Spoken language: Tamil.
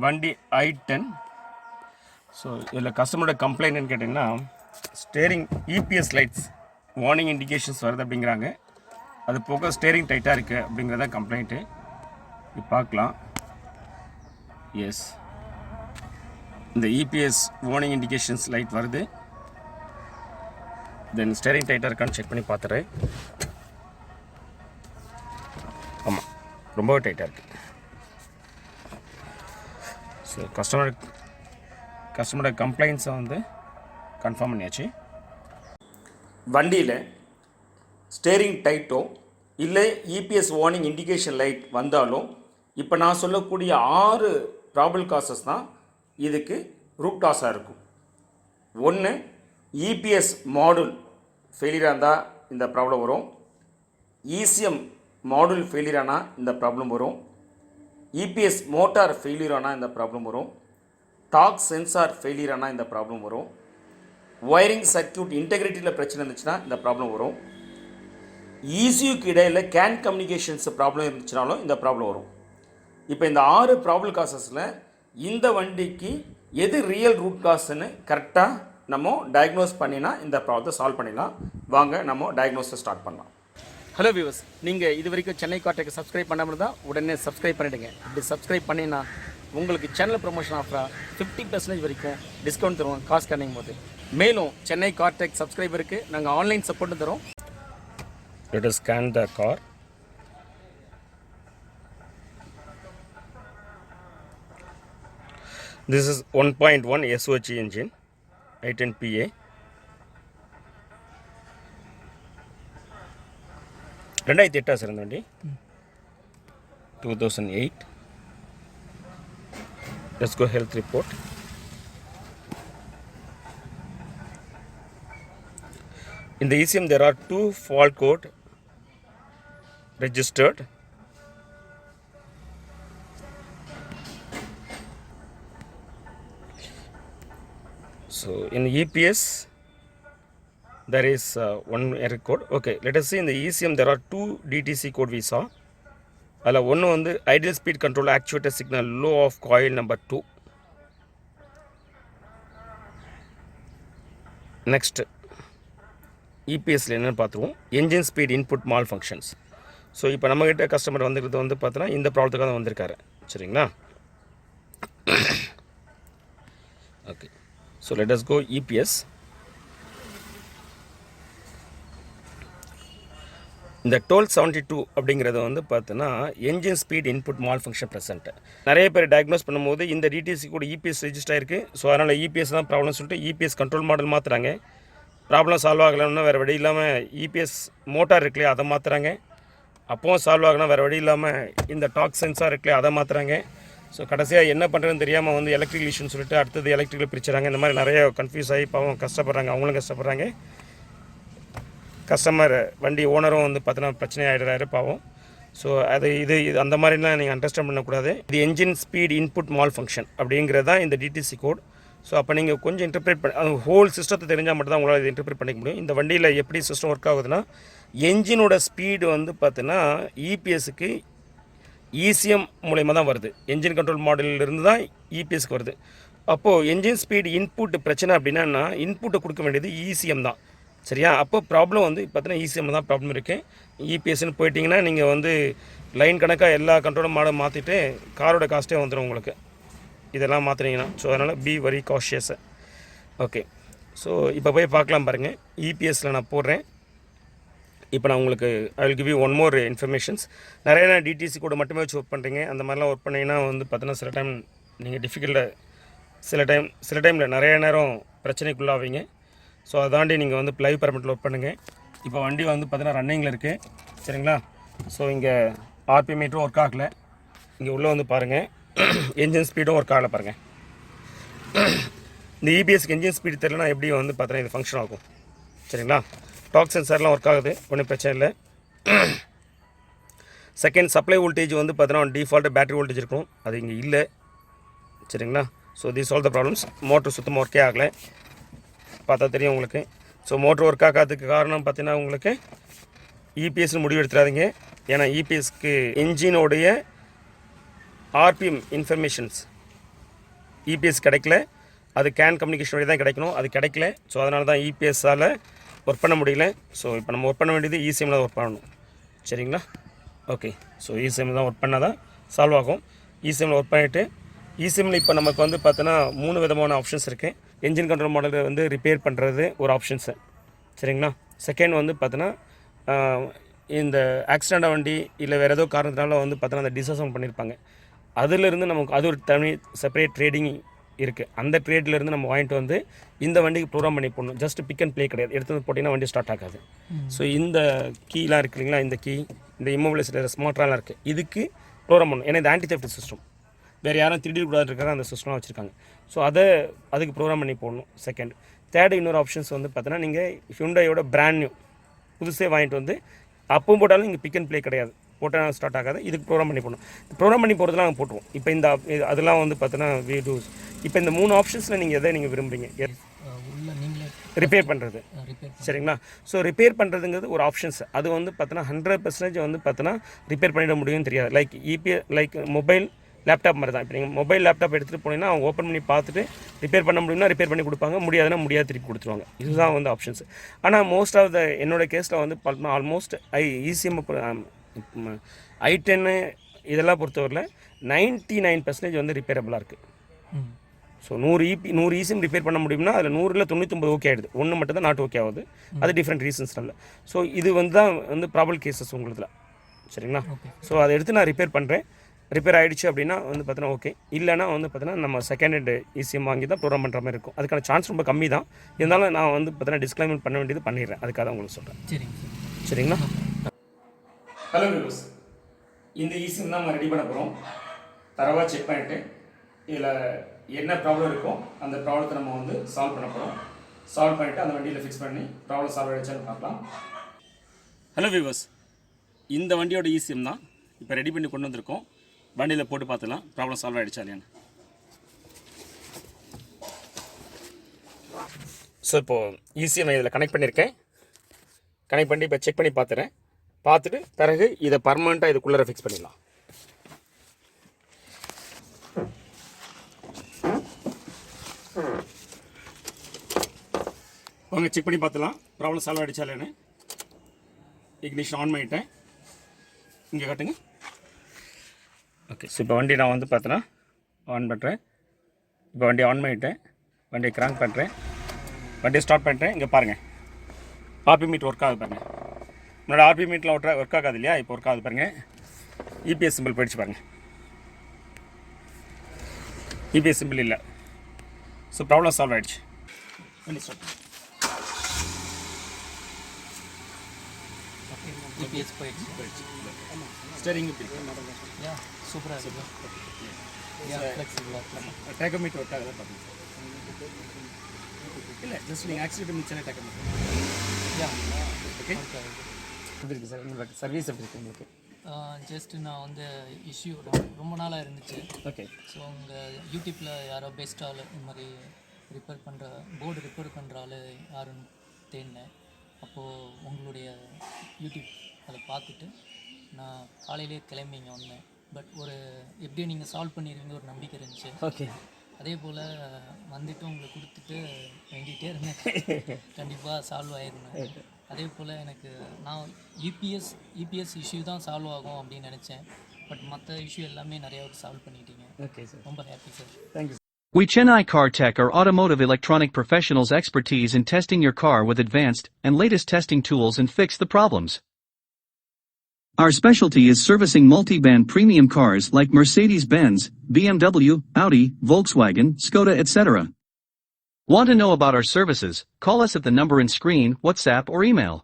வண்டி i10. ஸோ இதில் கஸ்டமரோட கம்ப்ளைண்ட்னு கேட்டிங்கன்னா steering EPS lights warning indications வருது அப்படிங்கிறாங்க. அது போக ஸ்டேரிங் டைட்டாக இருக்குது அப்படிங்கிறத கம்ப்ளைண்ட்டு. இது பார்க்கலாம். எஸ், இந்த இபிஎஸ் வார்னிங் இண்டிகேஷன்ஸ் லைட் வருது. தென் ஸ்டேரிங் டைட்டாக இருக்கான்னு செக் பண்ணி பார்த்துறேன். ஆமாம், ரொம்பவே டைட்டாக இருக்குது. ஸோ கஸ்டமரோட கம்ப்ளைண்ட்ஸை வந்து கன்ஃபார்ம் பண்ணியாச்சு. வண்டியில் ஸ்டேரிங் டைட்டோ இல்லை இபிஎஸ் வார்னிங் இண்டிகேஷன் லைட் வந்தாலும் இப்போ நான் சொல்லக்கூடிய 6 ப்ராப்ளம் காசஸ் தான் இதுக்கு ரூட் காஸாக இருக்கும். ஒன்று, இபிஎஸ் மாடுல் ஃபெயிலியராக இருந்தால் இந்த ப்ராப்ளம் வரும். இசிஎம் மாடுல் ஃபெயிலியர் ஆனால் இந்த ப்ராப்ளம் வரும். இபிஎஸ் மோட்டார் ஃபெயிலியர் ஆனால் இந்த ப்ராப்ளம் வரும். டார்க் சென்சார் ஃபெயிலியர் ஆனால் இந்த ப்ராப்ளம் வரும். ஒயரிங் சர்க்யூட் இன்டெகிரிட்டியில் பிரச்சனை இருந்துச்சுன்னா இந்த ப்ராப்ளம் வரும். இசியூக்கு இடையில் கேன் கம்யூனிகேஷன்ஸ் ப்ராப்ளம் இருந்துச்சுனாலும் இந்த ப்ராப்ளம் வரும். இப்போ இந்த 6 ப்ராப்ளம் காசஸில் இந்த வண்டிக்கு எது ரியல் ரூட் காஸ்ன்னு கரெக்டாக நம்ம டயக்னோஸ் பண்ணினா இந்த ப்ராப்ளத்தை சால்வ் பண்ணிடலாம். வாங்க நம்ம டயக்னோஸை ஸ்டார்ட் பண்ணலாம். ஹலோ வியூவர்ஸ், நீங்கள் இது வரைக்கும் சென்னை கார்டெக் சப்ஸ்கிரைப் பண்ணாமல் இருந்தால் உடனே சப்ஸ்கிரைப் பண்ணிவிடுங்க. இப்படி சப்ஸ்கிரைப் பண்ணினா உங்களுக்கு சேனல் ப்ரொமோஷன் ஆஃபராக 50% வரைக்கும் டிஸ்கவுண்ட் தருவோம் காசு ஸ்கேனிங் போது. மேலும் சென்னை கார்டெக் சப்ஸ்கிரைபருக்கு நாங்கள் ஆன்லைன் சப்போர்ட்டும் தரோம். Let us scan the car. This is 1.1 SOH engine, i10 PA. ரெண்டாயிரத்தி 8 சார் இந்த வண்டி. 2008. Let's go health report. In the ECM there are 2 fault code registered. So in EPS there is one error code. Okay, let us see in the ECM there are 2 DTC code we saw. அதில் ஒன்று வந்து idle speed control actuator signal low of coil number 2. Next இபிஎஸ்ல என்னென்னு பார்த்துருவோம். Engine speed input malfunctions. So இப்போ நம்மக்கிட்ட கஸ்டமர் வந்துருக்கிறது வந்து பார்த்தோன்னா இந்த ப்ராப்ளத்துக்காக தான் வந்திருக்காரு. சரிங்களா? Okay, so let us go EPS. இந்த 1272 அப்படிங்கிறது வந்து பார்த்தோன்னா engine speed input malfunction present. நிறைய பேர் டயக்னோஸ் பண்ணும்போது இந்த டிடிசி கூட இபிஎஸ் ரெஜிஸ்டர் ஆகிருக்கு. ஸோ அதனால் இபிஎஸ் தான் ப்ராப்ளம் சொல்லிட்டு இபிஎஸ் கண்ட்ரோல் மாடல் மாற்றுறாங்க. ப்ராப்ளம் சால்வ் ஆகலைன்னா வேறு வழி இல்லாமல் இபிஎஸ் மோட்டார் இருக்குல்லையே அதை மாற்றுறாங்க. அப்போவும் சால்வ் ஆகலாம் வேறு வழி இல்லாமல் இந்த டார்க் சென்சார் இருக்குல்லையே அதை மாற்றுறாங்க. ஸோ கடைசியாக என்ன பண்ணுறதுன்னு தெரியாமல் வந்து எலக்ட்ரிக்கல் இஷ்யூன்னு சொல்லிட்டு அடுத்தது எலக்ட்ரிக்கல் பிரிச்சுறாங்க. இந்த மாதிரி நிறைய கன்ஃபியூஸ் ஆகி பாவம் கஷ்டப்படுறாங்க, அவங்களும் கஷ்டப்படுறாங்க. கஸ்டமர் வண்டி ஓனரும் வந்து பார்த்தீங்கன்னா பிரச்சனை ஆகிடுறாரு பாவம். ஸோ இது அந்த மாதிரிலாம் நீங்கள் அண்டர்ஸ்டாண்ட் பண்ணக்கூடாது. இது engine speed input mall function அப்படிங்கிறது தான் இந்த டிடிசி கோட். ஸோ அப்போ நீங்கள் கொஞ்சம் இன்டர்பிரேட் பண்ணி அது ஹோல் சிஸ்டத்தை தெரிஞ்சால் மட்டும் தான் உங்களால் இது இன்டர்பிரேட் பண்ணிக்க முடியும். இந்த வண்டியில் எப்படி சிஸ்டம் ஒர்க் ஆகுதுன்னா என்ஜினோட ஸ்பீடு வந்து பார்த்தீங்கன்னா இபிஎஸ்க்கு இசிஎம் மூலயமா தான் வருது. என்ஜின் கண்ட்ரோல் மாடலிருந்து தான் இபிஎஸ்க்கு வருது. அப்போது என்ஜின் ஸ்பீடு இன்புட் பிரச்சனை அப்படின்னா இன்புட்டை கொடுக்க வேண்டியது இசிஎம் தான். சரியா? அப்போ ப்ராப்ளம் வந்து பார்த்தீங்கன்னா இசிஎம் தான் ப்ராப்ளம் இருக்குது. இபிஎஸ்ன்னு போயிட்டிங்கன்னா நீங்கள் வந்து லைன் கணக்காக எல்லா கண்ட்ரோலும் மாடல் மாற்றிட்டு காரோட காஸ்ட்டே வந்துடும் உங்களுக்கு இதெல்லாம் மாற்றினீங்கன்னா. ஸோ அதனால் be very cautious. Okay, so இப்போ போய் பார்க்கலாம் பாருங்கள். இபிஎஸ்சில் நான் போடுறேன். இப்போ நான் உங்களுக்கு I will give you one more informations. நிறைய டிடிசி கூட மட்டுமே வச்சு ஒர்க் பண்ணுறீங்க. அந்த மாதிரிலாம் ஒர்க் பண்ணிங்கன்னா வந்து பார்த்தீங்கன்னா சில டைம் நீங்கள் டிஃபிகல்ட்டாக சில டைமில் நிறைய நேரம் பிரச்சனைக்குள்ளாவீங்க. ஸோ அதை தாண்டி நீங்கள் வந்து லைவ் பர்மிட்டில் ஒர்க் பண்ணுங்கள். இப்போ வண்டி வந்து பார்த்தீங்கன்னா ரன்னிங்கில் இருக்குது. சரிங்களா? ஸோ இங்கே ஆர்பி மீட்டரும் ஒர்க் ஆகலை. இங்கே உள்ளே வந்து பாருங்கள், என்ஜின் ஸ்பீடும் ஒர்க் ஆகலை பாருங்கள். இந்த இபிஎஸ்க்கு என்ஜின் ஸ்பீடு தெரியலனா எப்படி வந்து பார்த்தீங்கன்னா இது ஃபங்க்ஷன் ஆகும். சரிங்களா? டார்க் சென்சார்லாம் ஒர்க் ஆகுது, ஒன்றும் பிரச்சனை இல்லை. செகண்ட், சப்ளை வோல்டேஜ் வந்து பார்த்தீங்கன்னா டிஃபால்ட்டு பேட்டரி வோல்டேஜ் இருக்கும், அது இங்கே இல்லை. சரிங்களா? So these all the problems. Motor சுத்தமாக ஒர்க்கே ஆகலை, பார்த்தா தெரியும் உங்களுக்கு. ஸோ மோட்ரு ஒர்க் ஆகாததுக்கு காரணம் பார்த்தீங்கன்னா உங்களுக்கு இபிஎஸ்னு முடிவு எடுத்துடாதீங்க. ஏன்னா இபிஎஸ்க்கு என்ஜினோடைய ஆர்பிஎம் இன்ஃபர்மேஷன்ஸ் இபிஎஸ் கிடைக்கல, அது கேன் கம்யூனிகேஷன் வழி தான் கிடைக்கணும், அது கிடைக்கல. ஸோ அதனால தான் இபிஎஸ்ஸால் ஒர்க் பண்ண முடியல. ஸோ இப்போ நம்ம ஒர்க் பண்ண வேண்டியது இசிஎம்மில் ஒர்க் பண்ணணும். சரிங்களா? ஓகே. ஸோ இசிஎம்மில் தான் ஒர்க் பண்ணால் தான் சால்வ் ஆகும். இசிஎம்மில் ஒர்க் பண்ணிவிட்டு இசிஎம்மில் இப்போ நமக்கு வந்து பார்த்தோன்னா 3 விதமான ஆப்ஷன்ஸ் இருக்குது. என்ஜின் கண்ட்ரோல் மாடலை வந்து ரிப்பேர் பண்ணுறது ஒரு ஆப்ஷன்ஸு. சரிங்களா? செகண்ட் வந்து பார்த்தோன்னா இந்த ஆக்சிடெண்ட்டாக வண்டி இல்லை வேறு ஏதோ காரணத்தினால வந்து பார்த்தோன்னா அந்த டிஸ்அசம்பிள் பண்ணியிருப்பாங்க. அதிலிருந்து நமக்கு அது ஒரு தனி செப்பரேட் ட்ரேடிங் இருக்குது. அந்த ட்ரேட்லேருந்து நம்ம வாங்கிட்டு வந்து இந்த வண்டிக்கு ப்ரோக்ராம் பண்ணி போடணும். ஜஸ்ட் பிக் அண்ட் ப்ளே கிடையாது. எடுத்து வந்து போட்டிங்கன்னா வண்டி ஸ்டார்ட் ஆகாது. ஸோ இந்த கீலாம் இருக்குது இல்லைங்களா, இந்த கீ, இந்த இம்மோபிலைசர் ஸ்மார்ட்ராலாம் இருக்குது, இதுக்கு ப்ரோக்ராம் பண்ணணும். ஏன்னா இது ஆன்டி தெஃப்ட் சிஸ்டம், வேறு யாரும் திருடிக்கூடாது இருக்கிற அந்த சிஸ்டம்லாம் வச்சுருக்காங்க. ஸோ அதுக்கு ப்ரோக்ராம் பண்ணி போடணும். செகண்ட். தேர்டு இன்னொரு ஆப்ஷன்ஸ் வந்து பார்த்தோன்னா நீங்கள் ஹியூண்டாயோட பிராண்ட் நியூ புதுசே வாங்கிட்டு வந்து அப்பவும் போட்டாலும் இங்கே பிக் அண்ட் ப்ளே கிடையாது, போட்டால் ஸ்டார்ட் ஆகாது. இதுக்கு ப்ரோக்ராம் பண்ணி போடணும். ப்ரோக்ராம் பண்ணி போகிறதுலாம் நாங்கள் போட்டுருவோம். இப்போ இந்த அதெல்லாம் வந்து பார்த்தோன்னா வீடியோஸ் இப்போ இந்த 3 ஆப்ஷன்ஸில் நீங்கள் எதை நீங்கள் விரும்புகிறீங்க? ரிப்பேர் பண்ணுறது. சரிங்களா? ஸோ ரிப்பேர் பண்ணுறதுங்கிறது ஒரு ஆப்ஷன்ஸ். அது வந்து பார்த்தோன்னா 100% வந்து பார்த்தோன்னா ரிப்பேர் பண்ணிட முடியும்னு தெரியாது. லைக் மொபைல் லேப்டாப் மாதிரி தான். இப்போ நீங்கள் மொபைல் லேப்டாப் எடுத்துகிட்டு போனீங்கன்னா அவங்க ஓப்பன் பண்ணி பார்த்துட்டு ரிப்பேர் பண்ண முடியும்னா ரிப்பேர் பண்ணி கொடுப்பாங்க, முடியாதுன்னா முடியாது திருப்பி கொடுத்துருவாங்க. இதுதான் வந்து ஆப்ஷன்ஸ். ஆனால் மோஸ்ட் ஆஃப் என்னோடய கேஸில் வந்து ஆல்மோஸ்ட் இசிஎம் i10 இதெல்லாம் பொறுத்தவரையில் 99% வந்து ரிப்பேரபிளாக இருக்குது. ஸோ 100 இசிஎம் ரிப்பேர் பண்ண முடியும்னா அதில் 100ல் 99 ஓகே ஆகிடுது. ஒன்று மட்டும் தான் நாட் ஓகே ஆகுது. அது டிஃப்ரெண்ட் ரீசன்ஸ்னால. ஸோ இது வந்து தான் வந்து ப்ராப்ளம் கேசஸ் உங்களுதில். சரிங்களா? ஸோ அதை எடுத்து நான் ரிப்பேர் பண்ணுறேன். ரிப்பேர் ஆகிடுச்சு அப்படின்னா வந்து பார்த்தீங்கன்னா ஓகே, இல்லைனா வந்து பார்த்தீங்கன்னா நம்ம செகண்ட் ஹேண்ட் இசிஎம் வாங்கி தான் ப்ரோக்ராம் பண்ணுற மாதிரி இருக்கும். அதுக்கான சான்ஸ் ரொம்ப கம்மி தான். இருந்தாலும் நான் வந்து பார்த்தீங்கன்னா டிஸ்க்ளைமர் பண்ண வேண்டியது பண்ணிடுறேன். அதுக்காக தான் உங்களுக்கு சொல்கிறேன். சரிங்களா? ஹலோ வியூவர்ஸ், இந்த இசிஎம் தான் நம்ம ரெடி பண்ண போகிறோம். தரவாக செக் பண்ணிவிட்டு இதில் என்ன ப்ராப்ளம் இருக்கோ அந்த ப்ராப்ளத்தை நம்ம வந்து சால்வ் பண்ண போகிறோம். சால்வ் பண்ணிவிட்டு அந்த வண்டியில் ஃபிக்ஸ் பண்ணி ப்ராப்ளம் சால்வ் ஆகிடுச்சான்னு பார்க்கலாம். ஹலோ வியூவர்ஸ், இந்த வண்டியோட இசிஎம் தான் இப்போ ரெடி பண்ணி கொண்டு வந்திருக்கோம். வண்டியில் போட்டு பார்த்துலாம் ப்ராப்ளம் சால்வ் ஆகிடுச்சா இல்லையான்னு. ஸோ இப்போது இசிஎம் இதில் கனெக்ட் பண்ணியிருக்கேன். கனெக்ட் பண்ணி இப்போ செக் பண்ணி பார்த்துட்டு பிறகு இதை பர்மனெண்ட்டாக இதுக்குள்ளே ஃபிக்ஸ் பண்ணிடலாம். வாங்க செக் பண்ணி பார்த்துலாம் ப்ராப்ளம் சால்வ் ஆகிடுச்சா இல்லைன்னு. இக்னிஷன் ஆன் பண்ணிட்டேன். இங்கே காட்டுங்க. ஓகே. ஸோ இப்போ வண்டி நான் வந்து பார்த்தோன்னா ஆன் பண்ணுறேன். இப்போ வண்டி ஆன் பண்ணிவிட்டேன். வண்டியை கிராங்க் பண்ணுறேன். வண்டியை ஸ்டார்ட் பண்ணுறேன். இங்கே பாருங்கள், ஆர்பி மீட் ஒர்க் ஆகுது பாருங்கள். முன்னாடி ஆர்பி மீட்டில் ஒர்க் ஆகாது இல்லையா, இப்போ ஒர்க் ஆகுது பாருங்கள். இபிஎஸ் சிம்பிள் போயிடுச்சு பாருங்கள். இபிஎஸ் சிம்பிள் இல்லை. ஸோ ப்ராப்ளம் சால்வ் ஆகிடுச்சு. வண்டி ஸ்டார்ட். இபிஎஸ் போயிடுச்சு. ஸ்டேரிங் சூப்பராக இருக்குது. டேக்கோமீட்டர் ஒர்க் ஆகுது பாருங்கள். இல்லை, ஜஸ்ட் நீங்கள் ஆக்சிடென்ட் மிச்சம் டேக்கோமீட்டர். ஓகே. எப்படி இருக்குது சார் உங்களுக்கு சர்வீஸ்? எப்படி இருக்குது உங்களுக்கு? ஜஸ்ட் நான் வந்து இஷ்யூ ரொம்ப நாளாக இருந்துச்சு. ஓகே. ஸோ உங்கள் யூடியூப்பில் யாரோ பெஸ்ட் ஆள் இந்த மாதிரி போர்டு ரிப்பேர் பண்ணுற ஆள் யாருன்னு தேடினேன். அப்போது உங்களுடைய யூடியூப் அதை பார்த்துட்டு நான் காலையிலே கிளம்பி இங்கே வந்தேன். பட் எப்படியும் நீங்கள் சால்வ் பண்ணிடுவீங்க ஒரு நம்பிக்கை இருந்துச்சு. ஓகே. அதே போல் வந்துட்டு உங்களுக்கு கொடுத்துட்டு வேண்டிகிட்டே இருந்தேன். கண்டிப்பாக சால்வ் ஆயிருந்தேன். அதே போல் நான் இபிஎஸ் இஷ்யூ தான் சால்வ் ஆகும் அப்படின்னு நினச்சேன். பட் மற்ற இஷ்யூ எல்லாமே நிறையா சால்வ் பண்ணிட்டீங்க. ஓகே சார், ரொம்ப happy sir. Thank you. We CHENNAI CAR-TECH are automotive electronic professionals expertise in testing your car with advanced and latest testing tools and fix the problems. Our specialty is servicing multiband premium cars like Mercedes-Benz, BMW, Audi, Volkswagen, Skoda etc. Want to know about our services? Call us at the number in screen, WhatsApp or email.